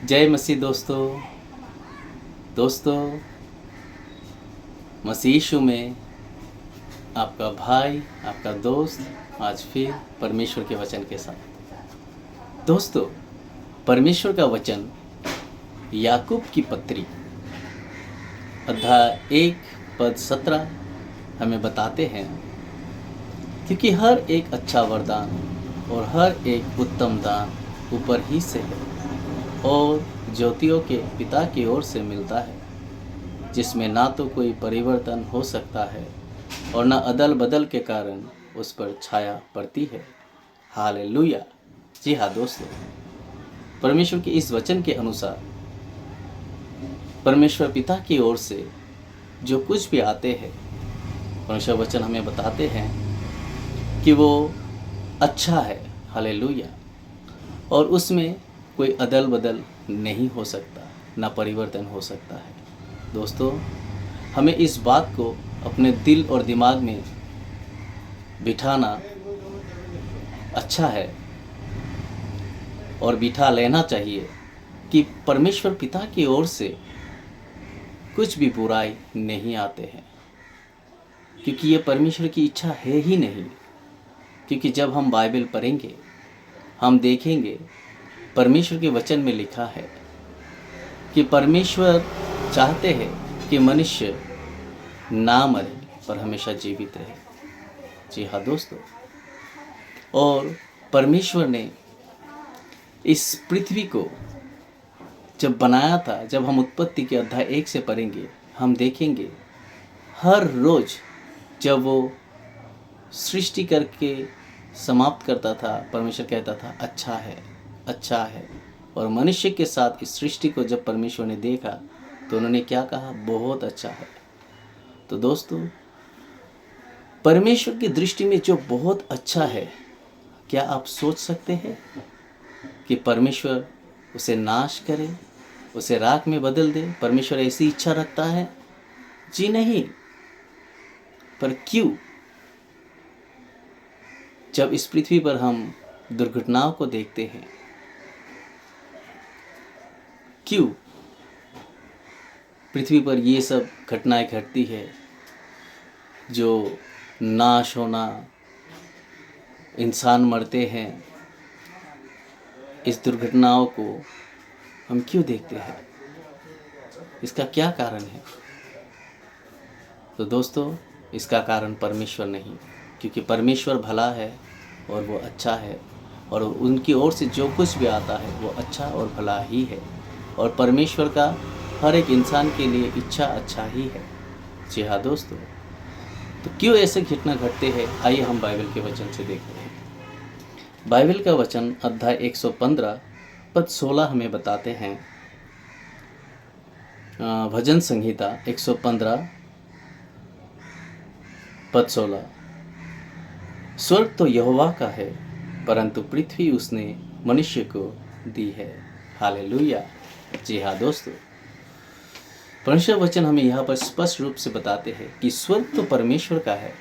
जय मसीह दोस्तों मसीह यीशु में आपका भाई आपका दोस्त आज फिर परमेश्वर के वचन के साथ। दोस्तों, परमेश्वर का वचन याकूब की पत्री अध्याय 1 पद 17 हमें बताते हैं, क्योंकि हर एक अच्छा वरदान और हर एक उत्तम दान ऊपर ही से है और ज्योतियों के पिता की ओर से मिलता है, जिसमें ना तो कोई परिवर्तन हो सकता है और न अदल बदल के कारण उस पर छाया पड़ती है। हालेलुया। जी हाँ दोस्तों, परमेश्वर के इस वचन के अनुसार परमेश्वर पिता की ओर से जो कुछ भी आते हैं, परमेश्वर वचन हमें बताते हैं कि वो अच्छा है। हालेलुया। और उसमें कोई अदल बदल नहीं हो सकता, ना परिवर्तन हो सकता है। दोस्तों, हमें इस बात को अपने दिल और दिमाग में बिठाना अच्छा है और बिठा लेना चाहिए कि परमेश्वर पिता की ओर से कुछ भी बुराई नहीं आते हैं, क्योंकि ये परमेश्वर की इच्छा है ही नहीं। क्योंकि जब हम बाइबल पढ़ेंगे हम देखेंगे परमेश्वर के वचन में लिखा है कि परमेश्वर चाहते हैं कि मनुष्य ना मरे पर हमेशा जीवित रहे। जी हाँ दोस्तों, और परमेश्वर ने इस पृथ्वी को जब बनाया था, जब हम उत्पत्ति के अध्याय 1 से पढ़ेंगे हम देखेंगे हर रोज जब वो सृष्टि करके समाप्त करता था, परमेश्वर कहता था अच्छा है, अच्छा है। और मनुष्य के साथ इस सृष्टि को जब परमेश्वर ने देखा तो उन्होंने क्या कहा? बहुत अच्छा है। तो दोस्तों, परमेश्वर की दृष्टि में जो बहुत अच्छा है, क्या आप सोच सकते हैं कि परमेश्वर उसे नाश करे, उसे राख में बदल दे? परमेश्वर ऐसी इच्छा रखता है? जी नहीं। पर क्यों? जब इस पृथ्वी पर हम दुर्घटनाओं को देखते हैं, क्यों पृथ्वी पर ये सब घटनाएं घटती है, जो नाश होना, इंसान मरते हैं, इस दुर्घटनाओं को हम क्यों देखते हैं? इसका क्या कारण है? तो दोस्तों, इसका कारण परमेश्वर नहीं, क्योंकि परमेश्वर भला है और वो अच्छा है और उनकी ओर से जो कुछ भी आता है वो अच्छा और भला ही है। और परमेश्वर का हर एक इंसान के लिए इच्छा अच्छा ही है। जी हाँ दोस्तों, तो क्यों ऐसे घटना घटते हैं? आइए हम बाइबल के वचन से देखते हैं। बाइबल का वचन अध्याय 115 पद 16 हमें बताते हैं। भजन संहिता 115 पद 16, स्वर्ग तो यहोवा का है परंतु पृथ्वी उसने मनुष्य को दी है। हालेलुया। जी हाँ दोस्तों, परमेश्वर वचन हमें यहाँ पर स्पष्ट रूप से बताते हैं कि स्वर्ग तो परमेश्वर का है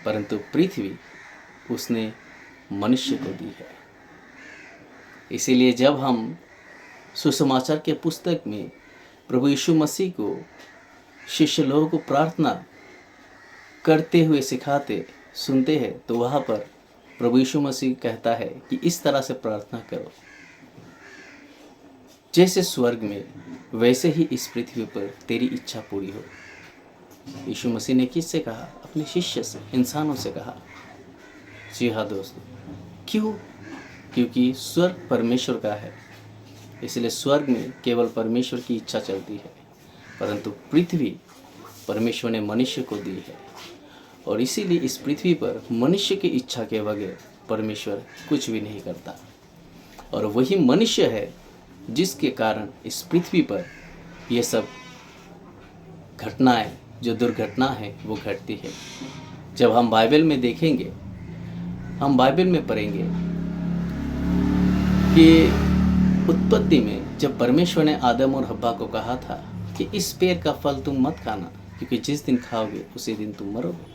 परंतु पृथ्वी उसने मनुष्य को दी है। इसीलिए जब हम सुसमाचार के पुस्तक में प्रभु यीशु मसीह को शिष्य लोगों को प्रार्थना करते हुए सिखाते सुनते हैं, तो वहाँ पर प्रभु यीशु मसीह कहता है कि इस तरह से प्रार्थना करो, जैसे स्वर्ग में वैसे ही इस पृथ्वी पर तेरी इच्छा पूरी हो। यीशु मसीह ने किससे कहा? अपने शिष्य से, इंसानों से कहा। जी हाँ दोस्तों, क्यों? क्योंकि स्वर्ग परमेश्वर का है, इसलिए स्वर्ग में केवल परमेश्वर की इच्छा चलती है, परंतु पृथ्वी परमेश्वर ने मनुष्य को दी है। और इसीलिए इस पृथ्वी पर मनुष्य की इच्छा के बगैर परमेश्वर कुछ भी नहीं करता। और वही मनुष्य है जिसके कारण इस पृथ्वी पर ये सब घटनाएं, जो दुर्घटना है, वो घटती है। जब हम बाइबल में देखेंगे, हम बाइबल में पढ़ेंगे कि उत्पत्ति में जब परमेश्वर ने आदम और हव्वा को कहा था कि इस पेड़ का फल तुम मत खाना, क्योंकि जिस दिन खाओगे उसी दिन तुम मरोगे।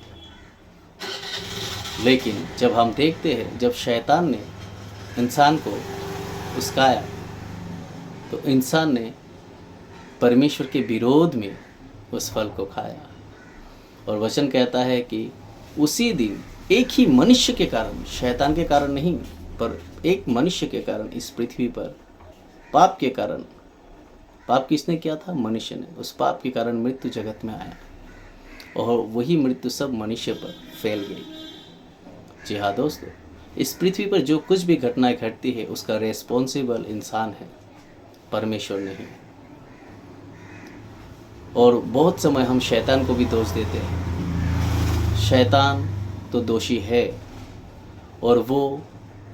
लेकिन जब हम देखते हैं, जब शैतान ने इंसान को उस्काया तो इंसान ने परमेश्वर के विरोध में उस फल को खाया। और वचन कहता है कि उसी दिन एक ही मनुष्य के कारण, शैतान के कारण नहीं, पर एक मनुष्य के कारण इस पृथ्वी पर पाप के कारण, पाप किसने किया था? मनुष्य ने। उस पाप के कारण मृत्यु जगत में आया और वही मृत्यु सब मनुष्य पर फैल गई। जी हाँ दोस्तों, इस पृथ्वी पर जो कुछ भी घटनाएं घटती है उसका रेस्पॉन्सिबल इंसान है, परमेश्वर नहीं। और बहुत समय हम शैतान को भी दोष देते हैं। शैतान तो दोषी है और वो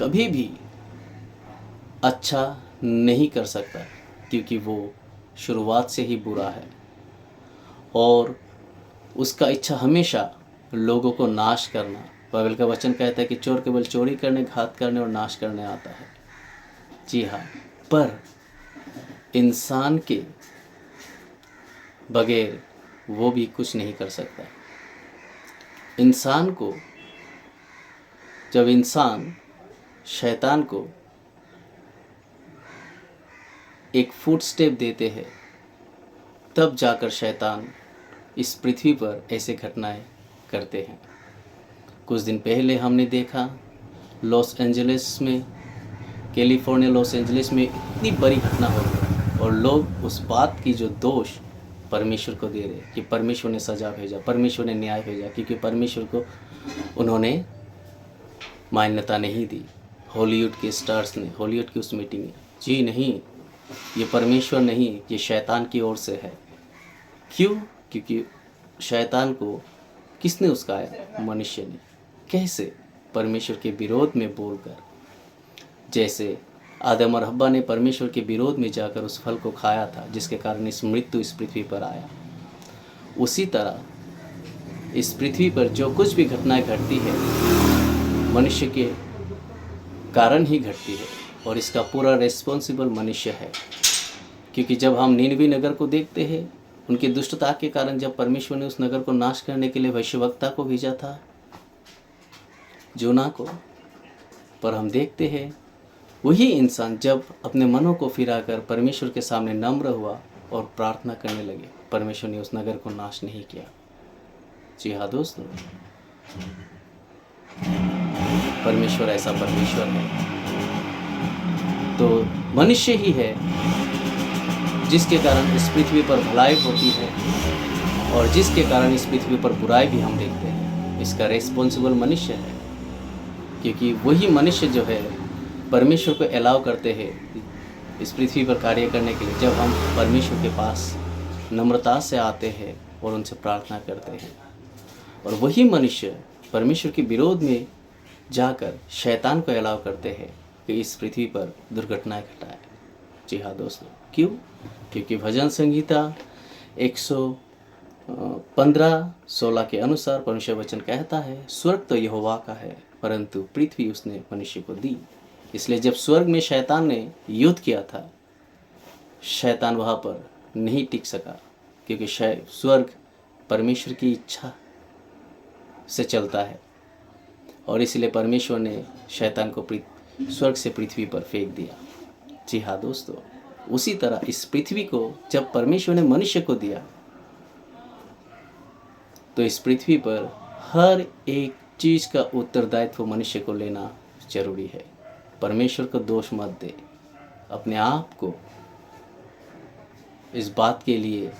कभी भी अच्छा नहीं कर सकता, क्योंकि वो शुरुआत से ही बुरा है और उसका इच्छा हमेशा लोगों को नाश करना। बाइबल का वचन कहता है कि चोर केवल चोरी करने, घात करने और नाश करने आता है। जी हाँ, पर इंसान के बगैर वो भी कुछ नहीं कर सकता। इंसान को, जब इंसान शैतान को एक फुट स्टेप देते हैं, तब जाकर शैतान इस पृथ्वी पर ऐसे घटनाएं करते हैं। कुछ दिन पहले हमने देखा लॉस एंजलिस में, कैलिफोर्निया लॉस एंजलिस में इतनी बड़ी घटना हो गई और लोग उस बात की जो दोष परमेश्वर को दे रहे कि परमेश्वर ने सज़ा भेजा, परमेश्वर ने न्याय भेजा, क्योंकि परमेश्वर को उन्होंने मान्यता नहीं दी। हॉलीवुड के स्टार्स ने, हॉलीवुड की उस मीटिंग में, जी नहीं, ये परमेश्वर नहीं, ये शैतान की ओर से है। क्यों? क्योंकि शैतान को किसने उस्काया? मनुष्य ने। कैसे? परमेश्वर के विरोध में बोलकर। जैसे आदम और हव्वा ने परमेश्वर के विरोध में जाकर उस फल को खाया था, जिसके कारण इस मृत्यु इस पृथ्वी पर आया, उसी तरह इस पृथ्वी पर जो कुछ भी घटनाएं घटती है मनुष्य के कारण ही घटती है और इसका पूरा रेस्पॉन्सिबल मनुष्य है। क्योंकि जब हम नीनवी नगर को देखते हैं, उनकी दुष्टता के कारण जब परमेश्वर ने उस नगर को नाश करने के लिए भविष्यवक्ता को भेजा था, जोना को, पर हम देखते हैं वही इंसान जब अपने मनों को फिराकर परमेश्वर के सामने नम्र हुआ और प्रार्थना करने लगे, परमेश्वर ने उस नगर को नाश नहीं किया। जी हाँ दोस्तों, परमेश्वर ऐसा परमेश्वर है। तो मनुष्य ही है जिसके कारण इस पृथ्वी पर भलाई होती है और जिसके कारण इस पृथ्वी पर बुराई भी हम देखते हैं। इसका रेस्पॉन्सिबल मनुष्य है, क्योंकि वही मनुष्य जो है परमेश्वर को अलाउ करते हैं इस पृथ्वी पर कार्य करने के लिए। जब हम परमेश्वर के पास नम्रता से आते हैं और उनसे प्रार्थना करते हैं, और वही मनुष्य परमेश्वर के विरोध में जाकर शैतान को अलाउ करते हैं कि इस पृथ्वी पर दुर्घटनाएं घटाए। जी हाँ दोस्तों, क्यों? क्योंकि भजन संहिता 115:16 के अनुसार परमेश्वर वचन कहता है, स्वर्ग तो यहोवा का है, परंतु पृथ्वी उसने मनुष्य को दी। इसलिए जब स्वर्ग में शैतान ने युद्ध किया था, शैतान वहाँ पर नहीं टिक सका, क्योंकि स्वर्ग परमेश्वर की इच्छा से चलता है और इसलिए परमेश्वर ने शैतान को स्वर्ग से पृथ्वी पर फेंक दिया। जी हाँ दोस्तों, उसी तरह इस पृथ्वी को जब परमेश्वर ने मनुष्य को दिया, तो इस पृथ्वी पर हर एक चीज़ का उत्तरदायित्व मनुष्य को लेना जरूरी है। परमेश्वर को दोष मत दे, अपने आप को इस बात के लिए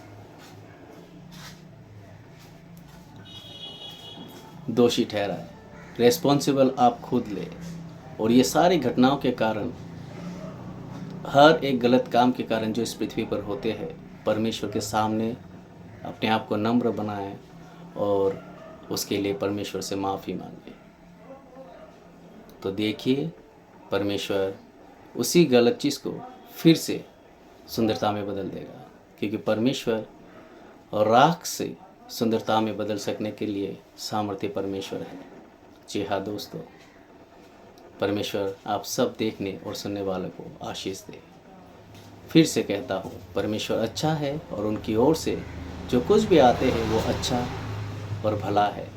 दोषी ठहराए। रेस्पॉन्सिबल आप खुद ले। और ये सारी घटनाओं के कारण, हर एक गलत काम के कारण जो इस पृथ्वी पर होते हैं, परमेश्वर के सामने अपने आप को नम्र बनाएं और उसके लिए परमेश्वर से माफ़ी मांगे। तो देखिए, परमेश्वर उसी गलत चीज़ को फिर से सुंदरता में बदल देगा, क्योंकि परमेश्वर और राख से सुंदरता में बदल सकने के लिए सामर्थ्य परमेश्वर है। जी हाँ दोस्तों, परमेश्वर आप सब देखने और सुनने वालों को आशीष दे। फिर से कहता हूँ, परमेश्वर अच्छा है और उनकी ओर से जो कुछ भी आते हैं वो अच्छा और भला है।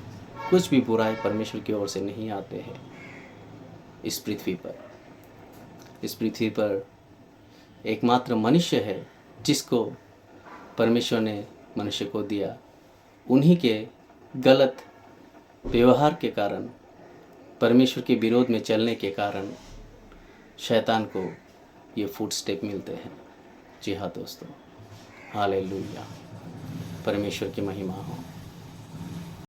कुछ भी बुराई परमेश्वर की ओर से नहीं आते हैं। इस पृथ्वी पर एकमात्र मनुष्य है जिसको परमेश्वर ने मनुष्य को दिया। उन्हीं के गलत व्यवहार के कारण, परमेश्वर के विरोध में चलने के कारण शैतान को ये फुटस्टेप मिलते हैं। जी हाँ दोस्तों, हालेलुया, परमेश्वर की महिमा हो।